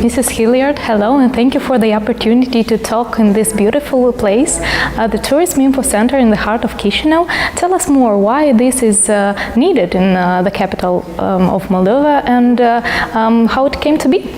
Mrs. Hilliard, hello, and thank you for the opportunity to talk in this beautiful place, the Tourism Info Center in the heart of Chisinau. Tell us more why this is needed in the capital of Moldova and how it came to be.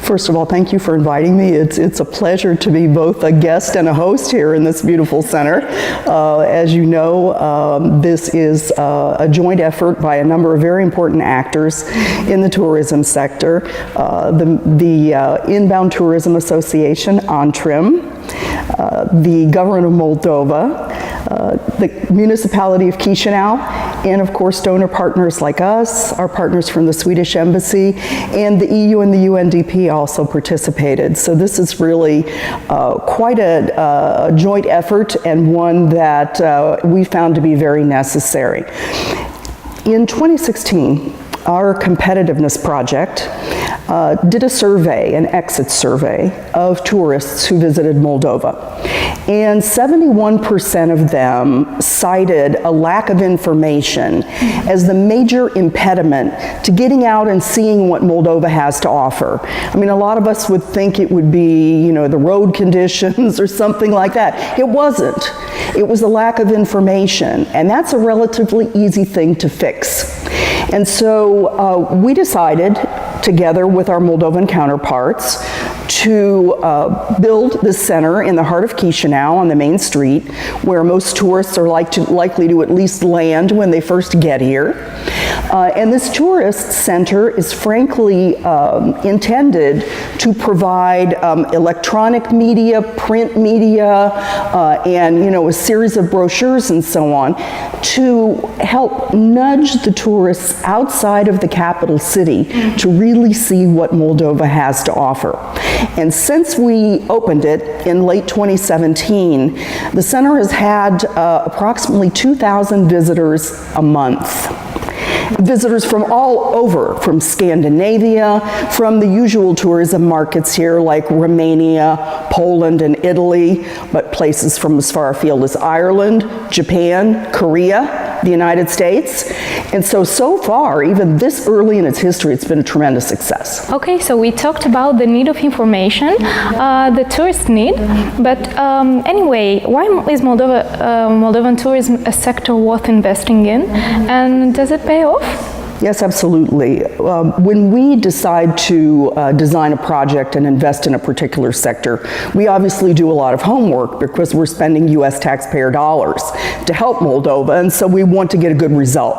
First of all, thank you for inviting me. It's a pleasure to be both a guest and a host here in this beautiful center. As you know, this is a joint effort by a number of very important actors in the tourism sector. The Inbound Tourism Association, Antrim, the Government of Moldova, the Municipality of Chisinau, and of course donor partners like us, our partners from the Swedish Embassy, and the EU and the UNDP also participated. So this is really quite a joint effort, and one that we found to be very necessary. In 2016, our competitiveness project did a survey, an exit survey, of tourists who visited Moldova. And 71% of them cited a lack of information as the major impediment to getting out and seeing what Moldova has to offer. I mean, a lot of us would think it would be, you know, the road conditions or something like that. It wasn't. It was a lack of information, and that's a relatively easy thing to fix. And so we decided, together with our Moldovan counterparts, to build this center in the heart of Chisinau on the main street, where most tourists are likely to at least land when they first get here. And this tourist center is frankly intended to provide electronic media, print media, and a series of brochures and so on to help nudge the tourists outside of the capital city to really see what Moldova has to offer. And since we opened it in late 2017, the center has had approximately 2,000 visitors a month. Visitors from all over, from Scandinavia, from the usual tourism markets here like Romania, Poland, and Italy, but places from as far afield as Ireland, Japan, Korea, the United States. And so far, even this early in its history, it's been a tremendous success. Okay, so we talked about the need of information, the tourist need, but anyway, why is Moldovan tourism a sector worth investing in, and does it pay off? Yes, absolutely. When we decide to design a project and invest in a particular sector, we obviously do a lot of homework because we're spending US taxpayer dollars to help Moldova, and so we want to get a good result.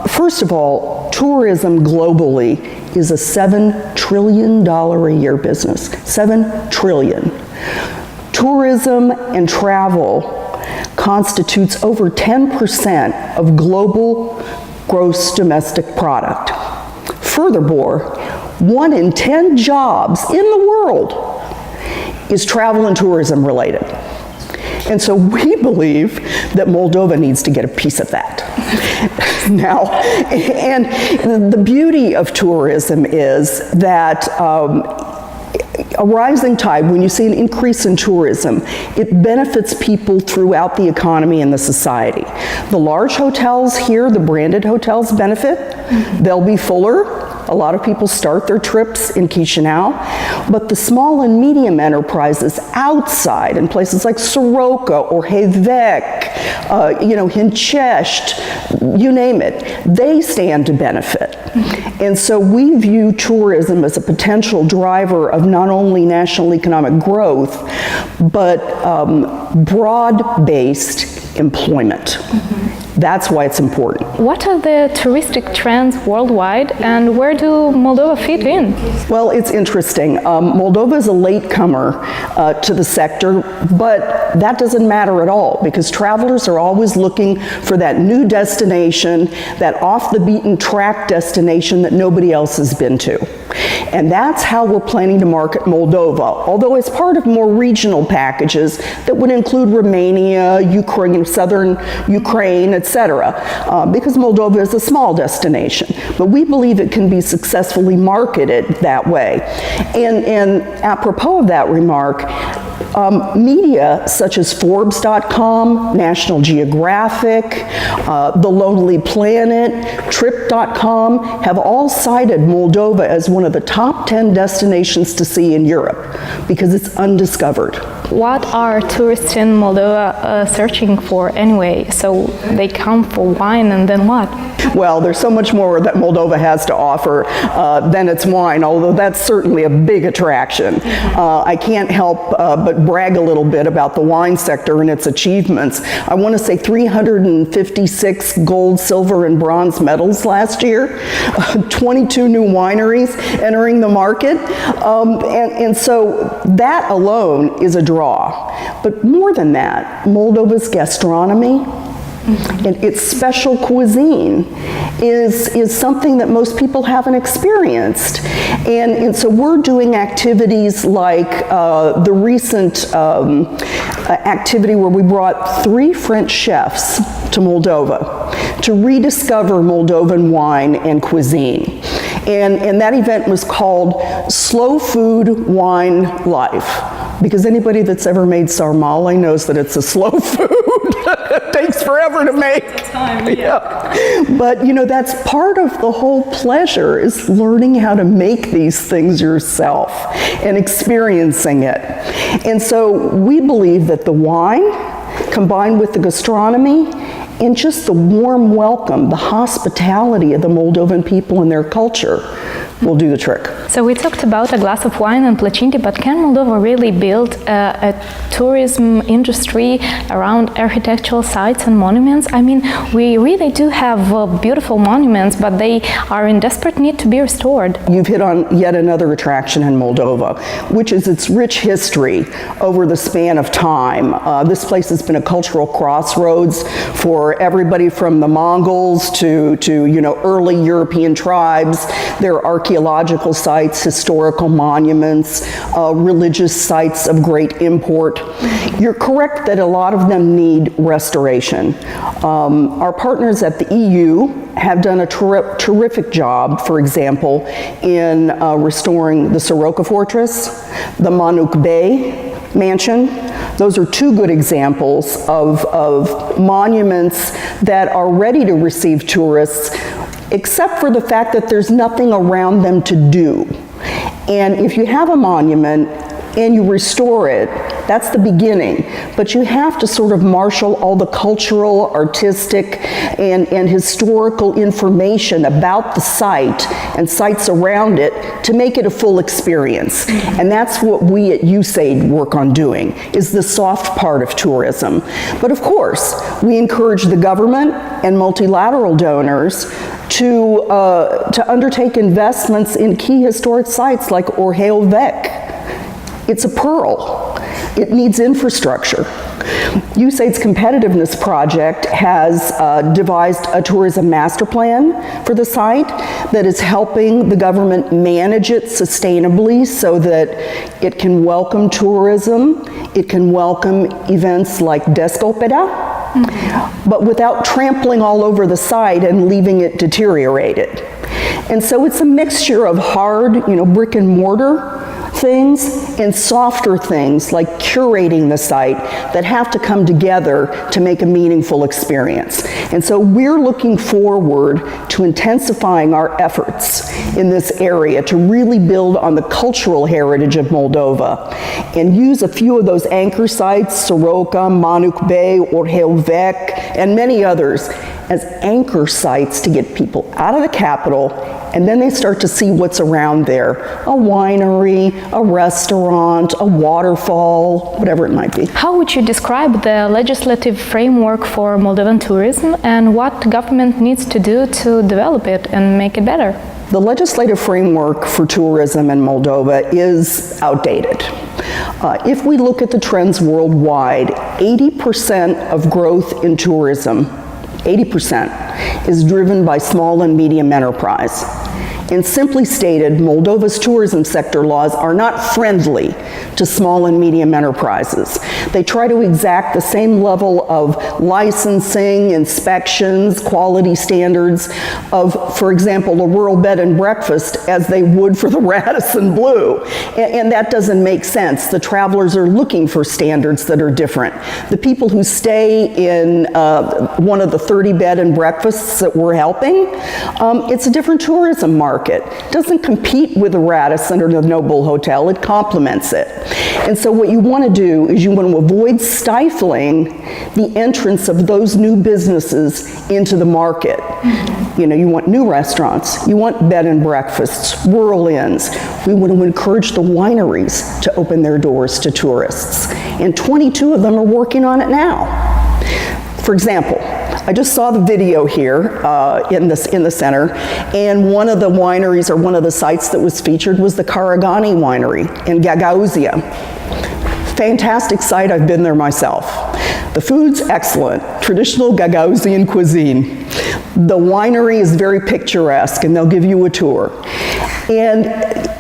First of all, tourism globally is a $7 trillion a year business. $7 trillion. Tourism and travel constitutes over 10% of global gross domestic product. Furthermore, 1 in 10 jobs in the world is travel and tourism related. And so we believe that Moldova needs to get a piece of that. Now, and the beauty of tourism is that a rising tide, when you see an increase in tourism, it benefits people throughout the economy and the society. The large hotels here, the branded hotels, benefit. They'll be fuller. A lot of people start their trips in Chisinau, but the small and medium enterprises outside in places like Soroka or Hevec, Hinchest, you name it, they stand to benefit. And so we view tourism as a potential driver of not only national economic growth, but broad-based employment. That's why it's important. What are the touristic trends worldwide, and where do Moldova fit in? Well, it's interesting. Moldova is a latecomer to the sector, but that doesn't matter at all because travelers are always looking for that new destination, that off-the-beaten-track destination that nobody else has been to. And that's how we're planning to market Moldova, although it's part of more regional packages that would include Romania, Ukraine, southern Ukraine, etc., because Moldova is a small destination. But we believe it can be successfully marketed that way. And apropos of that remark, Media such as Forbes.com, National Geographic, The Lonely Planet, Trip.com have all cited Moldova as one of the top 10 destinations to see in Europe because it's undiscovered. What are tourists in Moldova searching for anyway? So they come for wine and then what? Well, there's so much more that Moldova has to offer than its wine, although that's certainly a big attraction. I can't help but brag a little bit about the wine sector and its achievements. I want to say 356 gold, silver, and bronze medals last year, 22 new wineries entering the market, and so that alone is a draw. But more than that, Moldova's gastronomy and its special cuisine is something that most people haven't experienced. And so we're doing activities like the recent activity where we brought 3 French chefs to Moldova to rediscover Moldovan wine and cuisine. And that event was called Slow Food Wine Life, because anybody that's ever made sarmale knows that it's a slow food. It takes forever to make. Yeah. But you know, that's part of the whole pleasure, is learning how to make these things yourself and experiencing it. And so we believe that the wine, combined with the gastronomy, and just the warm welcome, the hospitality of the Moldovan people and their culture will do the trick. So we talked about a glass of wine and placinti, but can Moldova really build a tourism industry around architectural sites and monuments? I mean, we really do have beautiful monuments, but they are in desperate need to be restored. You've hit on yet another attraction in Moldova, which is its rich history over the span of time. This place has been a cultural crossroads for everybody from the Mongols to you know, early European tribes. There are archaeological sites, historical monuments, religious sites of great import. You're correct that a lot of them need restoration. Our partners at the EU have done a terrific job, for example, in restoring the Soroka Fortress, the Manuk Bay Mansion. Those are 2 good examples of monuments that are ready to receive tourists, except for the fact that there's nothing around them to do. And if you have a monument and you restore it, that's the beginning. But you have to sort of marshal all the cultural, artistic, and historical information about the site and sites around it to make it a full experience. And that's what we at USAID work on doing, is the soft part of tourism. But of course, we encourage the government and multilateral donors to undertake investments in key historic sites like Orheu Vechi. It's a pearl. It needs infrastructure. USAID's Competitiveness Project has devised a tourism master plan for the site that is helping the government manage it sustainably so that it can welcome tourism, it can welcome events like Descopera, but without trampling all over the site and leaving it deteriorated. And so it's a mixture of hard, you know, brick and mortar things and softer things like curating the site that have to come together to make a meaningful experience. And so we're looking forward to intensifying our efforts in this area to really build on the cultural heritage of Moldova and use a few of those anchor sites, Soroka, Manuk Bay, Orheu Vechi, and many others, as anchor sites to get people out of the capital, and then they start to see what's around there. A winery, a restaurant, a waterfall, whatever it might be. How would you describe the legislative framework for Moldovan tourism and what government needs to do to develop it and make it better? The legislative framework for tourism in Moldova is outdated. If we look at the trends worldwide, 80% of growth in tourism, 80%, is driven by small and medium enterprise. And simply stated, Moldova's tourism sector laws are not friendly to small and medium enterprises. They try to exact the same level of licensing, inspections, quality standards of, for example, a rural bed and breakfast as they would for the Radisson Blu. And that doesn't make sense. The travelers are looking for standards that are different. The people who stay in one of the 30 bed and breakfasts that we're helping, it's a different tourism market. It doesn't compete with the Radisson or the Noble Hotel, it complements it. And so what you want to do is you want to avoid stifling the entrance of those new businesses into the market. You know, you want new restaurants, you want bed and breakfasts, rural inns. We want to encourage the wineries to open their doors to tourists. And 22 of them are working on it now. For example, I just saw the video here in the center, and one of the wineries, or one of the sites that was featured, was the Karagani Winery in Gagauzia. Fantastic site, I've been there myself. The food's excellent, traditional Gagauzian cuisine. The winery is very picturesque, and they'll give you a tour. And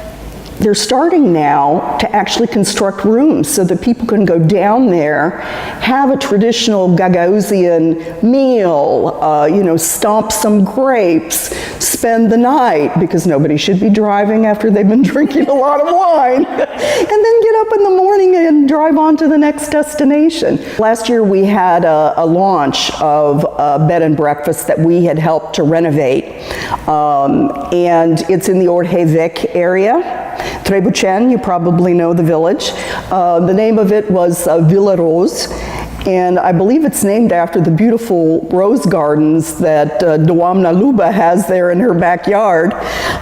they're starting now to actually construct rooms so that people can go down there, have a traditional Gagauzian meal, you know, stomp some grapes, spend the night, because nobody should be driving after they've been drinking a lot of wine, and then get up in the morning and drive on to the next destination. Last year we had a launch of a bed and breakfast that we had helped to renovate, and it's in the Orhevec area. Trebuchen, you probably know the village. The name of it was Villa Rose, and I believe it's named after the beautiful rose gardens that Doamna Luba has there in her backyard.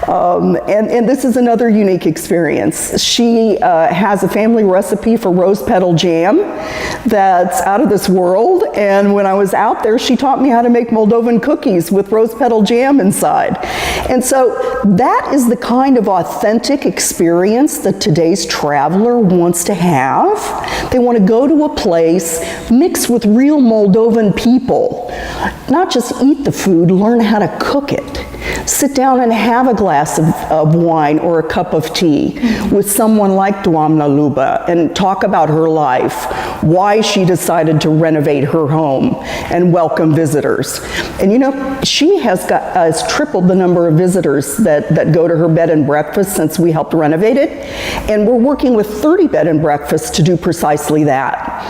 And this is another unique experience. She has a family recipe for rose petal jam that's out of this world, and when I was out there, she taught me how to make Moldovan cookies with rose petal jam inside. And so that is the kind of authentic experience that today's traveler wants to have. They want to go to a place mixed with real Moldovan people. Not just eat the food, learn how to cook it. Sit down and have a glass of wine or a cup of tea with someone like Doamna Luba and talk about her life, why she decided to renovate her home and welcome visitors. And you know, she has tripled the number of visitors that go to her bed and breakfast since we helped renovate it. And we're working with 30 bed and breakfasts to do precisely that.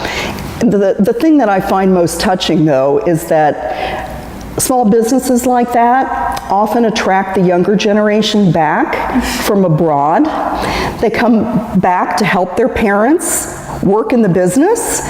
The thing that I find most touching, though, is that small businesses like that often attract the younger generation back from abroad. They come back to help their parents work in the business,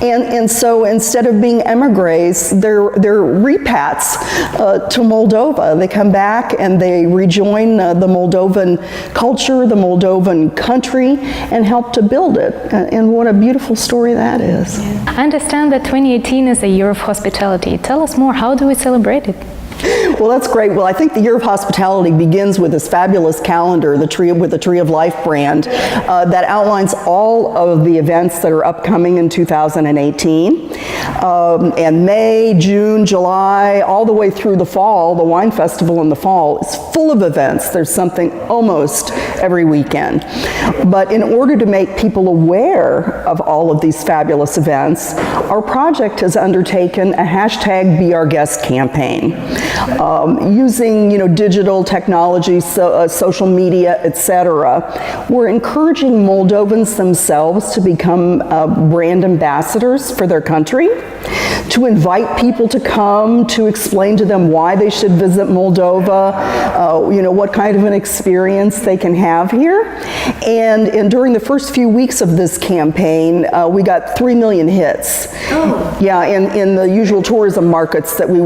and so instead of being emigres, they're repats to Moldova. They come back and they rejoin the Moldovan culture, the Moldovan country, and help to build it. And what a beautiful story that is. I understand that 2018 is the year of hospitality. Tell us more, how do we celebrate it? Well, that's great. Well, I think the Year of Hospitality begins with this fabulous calendar, with the Tree of Life brand, that outlines all of the events that are upcoming in 2018. And May, June, July, all the way through the fall, the wine festival in the fall is full of events. There's something almost every weekend. But in order to make people aware of all of these fabulous events, our project has undertaken a hashtag Be Our Guest campaign. Using digital technology, social media, etc. We're encouraging Moldovans themselves to become brand ambassadors for their country, to invite people to come, to explain to them why they should visit Moldova, what kind of an experience they can have here. And during the first few weeks of this campaign, we got 3 million hits. Oh. Yeah, in the usual tourism markets that we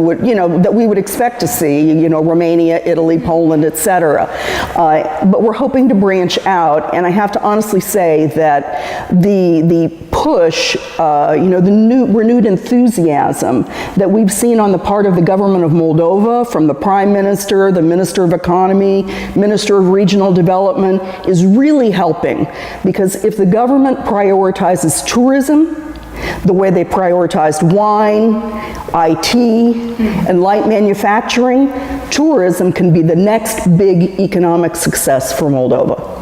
would expect to see, Romania, Italy, Poland, etc. But we're hoping to branch out, and I have to honestly say that the push, the new renewed enthusiasm that we've seen on the part of the government of Moldova, from the Prime Minister, the Minister of Economy, Minister of Regional Development, is really helping, because if the government prioritizes tourism the way they prioritized wine, IT, and light manufacturing, tourism can be the next big economic success for Moldova.